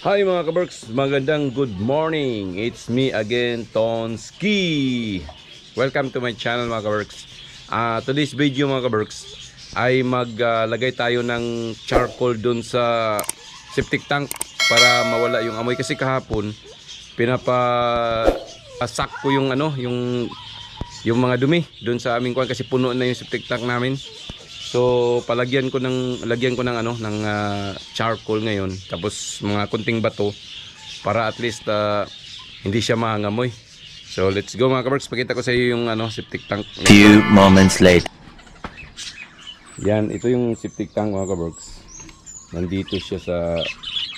Hi mga kaberks, magandang good morning. It's me again, Tonski. Welcome to my channel mga kaberks. Today's video mga kaberks ay maglagay tayo ng charcoal dun sa septic tank para mawala yung amoy. Kasi kahapon pinapasak ko yung mga dumi dun sa aming kuwan kasi puno na yung septic tank namin. So lagyan ko ng charcoal ngayon, tapos mga kunting bato para at least hindi siya mangamoy. So let's go mga kaberks, pakita ko sa iyo yung septic tank. Few moments later. Yan, ito yung septic tank mga kaberks. Nandito siya sa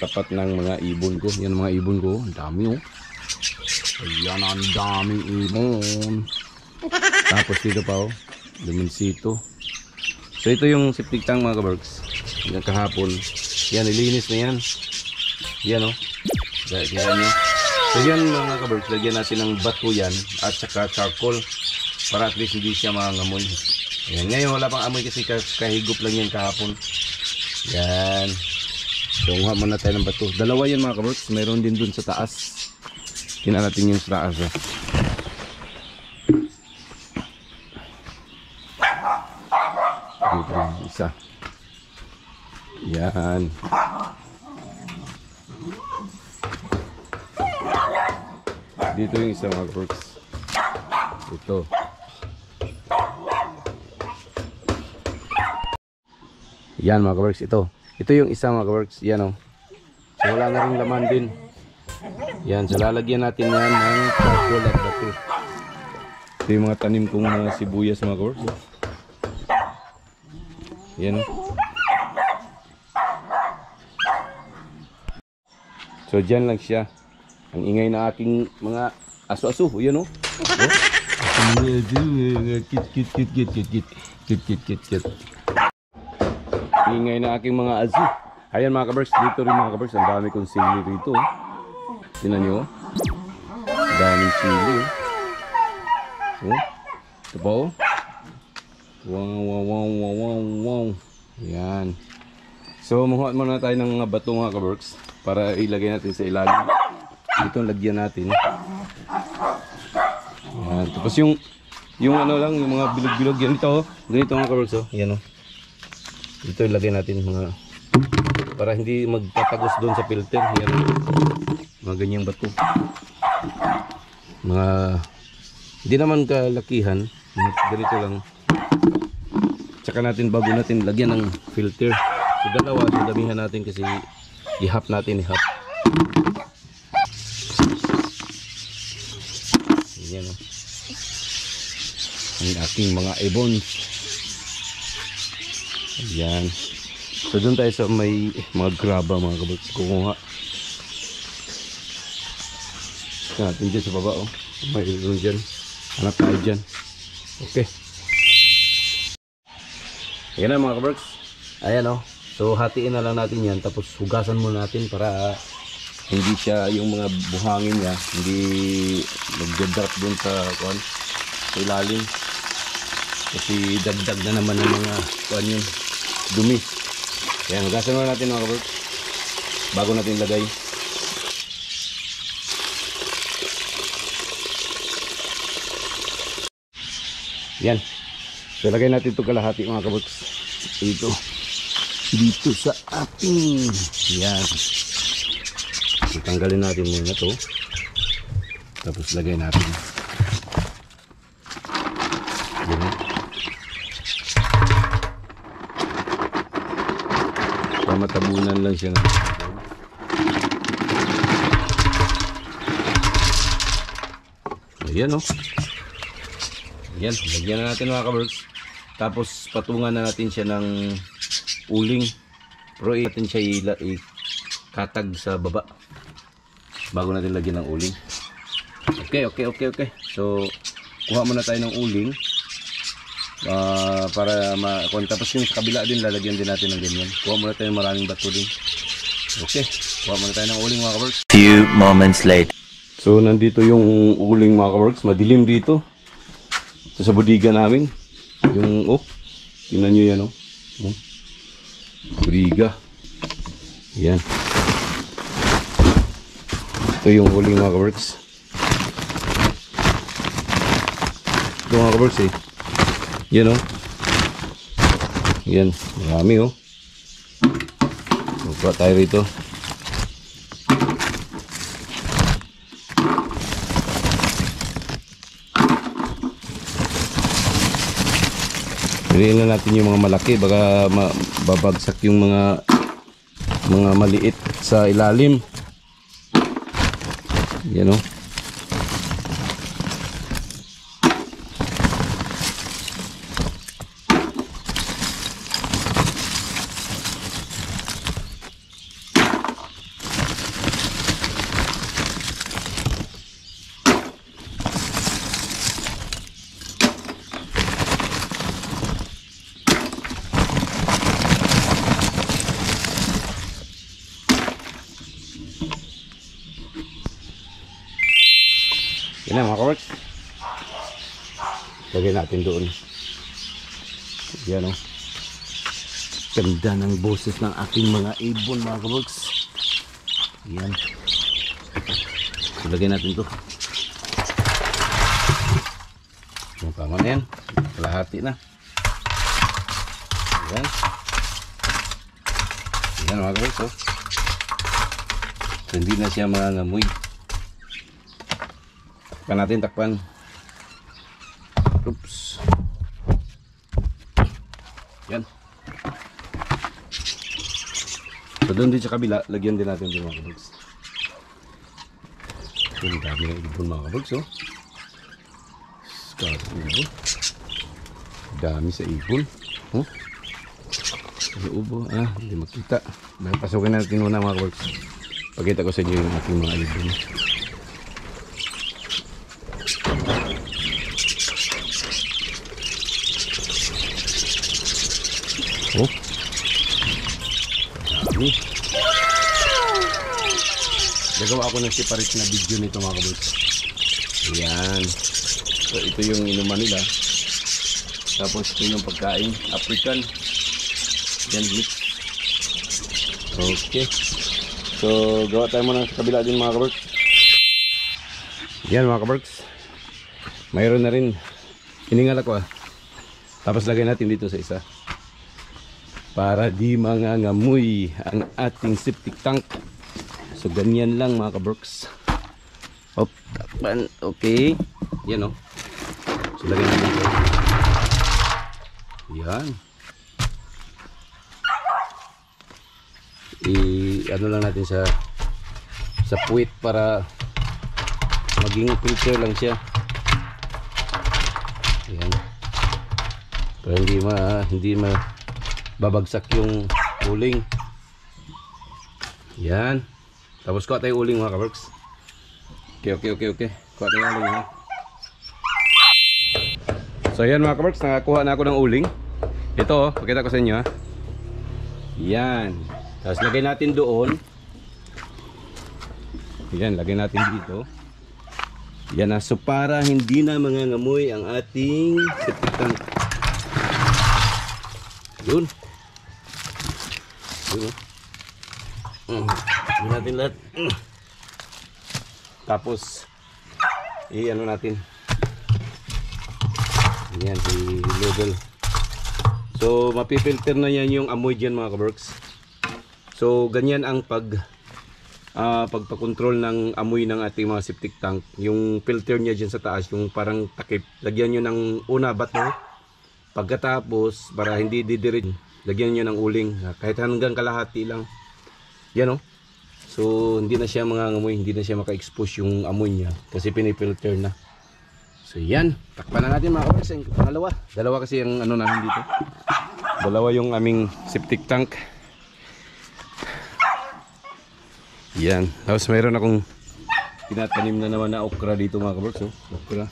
tapat ng mga ibon ko. Yan mga ibon ko, ang dami oh. Ayan, ang daming ibon. Tapos dito pa oh, luminsito. So ito yung septic tank mga kaberks. Yan kahapon. Yan, nilinis na yan. Yan o. Kaya nyo. So yan mga kaberks, lagyan natin ng bato yan at saka charcoal para at least hindi siya mangamoy. Yan. Ngayon wala pang amoy kasi kahigop lang yan kahapon. Yan. So nguha muna tayo ng bato. Dalawa yan mga kaberks. Mayroon din dun sa taas. Tingnan natin yung sa taas. Isa. Yan. Dito yung isa mga kaberks. Ito. Yan mga kaberks. Ito yung isa mga kaberks. Yan o. So wala na rin laman din. Yan. So lalagyan natin yan ng charcoal at bato. Ito yung mga tanim kong mga sibuyas mga kaberks. Yan. So dyan lang siya. Ang ingay na aking mga aso-aso. Yan o. Kit. Ingay na aking mga aso. Ayan mga kaberks. Dito rin mga kaberks. Ang dami kong sili rito. Tingnan nyo. Ang daming sili. Ito pa o. Wow. Yan. So mahuha muna tayo ng mga bato mga kaberks para ilagay natin sa ilalim. Dito lagyan natin. Yan. Tapos yung mga bilog-bilog yan dito. Ganito mga kaberks oh. Yan oh. Dito ilagay natin mga para hindi magtatagos doon sa filter. Yan. Mga ganyang bato. Mga hindi naman kalakihan. Ganito lang. Tsaka natin bago natin lagyan ng filter. So dalawa, so damihan natin kasi ihap natin. Yan o. Ang aking mga ibon. Ayan. So doon tayo sa may mga graba mga kaberks. Kukuha natin dyan sa baba o. May ibon dyan. Hanap tayo dyan. Okay. Ayan na mga kaberks. Ayan o. So hatiin na lang natin yan. Tapos hugasan muna natin para hindi siya yung mga buhangin niya hindi mag-drop dun sa ilalim. Kasi dagdag na naman ng mga yun, dumi. Ayan, hugasan muna natin mga kaberks bago natin lagay. Yan. So lagay natin ito kalahati mga kaberks dito sa ating yan. So, tanggalin natin muna ito tapos lagay natin yan. So, matabunan lang siya na. Ayan o. Yan, lagyan na natin mga kaberks. Tapos patungan na natin siya ng uling. Pero natin siya ikatag sa baba bago natin lagyan ng uling. Okay. So kuha muna tayo ng uling para tapos yung sa kabila din lalagyan din natin ng ganyan. Kuha muna tayo ng maraming bato din. Okay, kuha muna tayo ng uling mga kaberks. Few moments later. So nandito yung uling mga kaberks. Madilim dito. Sa bodega namin yung tingnan nyo yan bodega yan. Ito yung uling mga kaworks. Ito mga kaworks eh. Yan oh. Yan, marami oh. Magpa tayo rito. Piliin na natin yung mga malaki, baka babagsak yung mga maliit sa ilalim. Yan o. Yan na mga kaworks. Lagay natin doon. Yan o. Ganda ng boses ng aking mga ibon mga kaworks. Yan. So, lagay natin to. Yung tama na yan. Kalahati na. Yan. Yan mga kaworks oh. So, hindi na siya mangangamoy. Takpan natin, takpan. Oops. Yan. So doon din sa kabila, lagyan din natin yung mga kabugs. Yung dami ng ibon mga kabugs, oh. Scarlet ibon. Dami sa ibon. Oh. Sa ubo, hindi makita. Dahil pasukin natin muna mga kabugs. Pakita ko sa inyo yung ating mga ibon. Oh. Dami. Gagawa ako ng separate na video nito mga kabuts. Ayan. So ito yung inuman nila. Tapos ito yung pagkain. African. Yan mix. Okay. So gawa tayo muna sa kabila din mga kabuts. Yan mga kabuts. Mayroon na rin. Iningal ako Tapos lagay natin dito sa isa. Para di mangangamoy ang ating septic tank. So ganyan lang mga kaburks. Hop, takpan. Okay. Yan o. So lagyan natin ito. Yan. Ano lang natin sa puwit para maging filter lang siya. Yan. Para hindi babagsak yung uling. Yan. Tapos kuha tayo uling mga kaworks. Okay. Kuha tayo uling ha. So yan mga kaworks, nakakuha na ako ng uling. Ito pakita ko sa inyo ha. Yan. Tapos lagay natin doon. Yan, lagay natin dito. Yan na. So para hindi na mangangamoy ang ating septic tank. Yun. Gawin natin lahat. Tapos i-ano natin. Yan, i-level. So mapifilter na yan yung amoy dyan mga kaworks. So ganyan ang pagpakontrol ng amoy ng ating mga septic tank. Yung filter niya dyan sa taas, yung parang takip, lagyan nyo ng una bato. Pagkatapos para hindi didirin, lagyan nyo ng uling kahit hanggang kalahati lang. Yan o. So hindi na siya mangangamoy, hindi na siya maka-expose yung amoy niya kasi pinifilter na. So yan, takpan na natin mga kaworks. Dalawa kasi yung ano namin dito. Dalawa yung aming septic tank. Yan. Tapos mayroon akong tinatanim na naman na okra dito mga kaworks. Oh. Okra.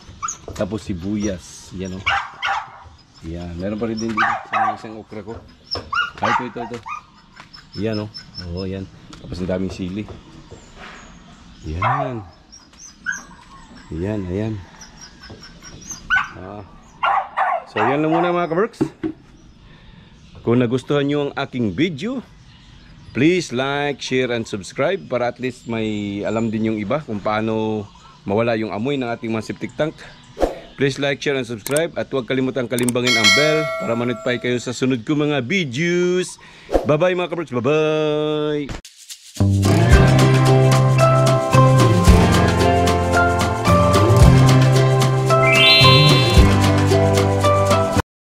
Tapos sibuyas. Yan o. Yan. Meron pa rin din dito sa isang okra ko. Ito. Yan o. Oo, yan. Tapos ang daming sili. Yan. Ayan. So yan lang muna mga kaworks. Kung nagustuhan nyo ang aking video, Please like, share, and subscribe para at least may alam din yung iba kung paano mawala yung amoy ng ating mga septic tank. Please like, share, and subscribe at huwag kalimutang kalimbangin ang bell para ma-notify kayo sa sunod ko mga videos. Bye-bye mga kabrats, bye-bye!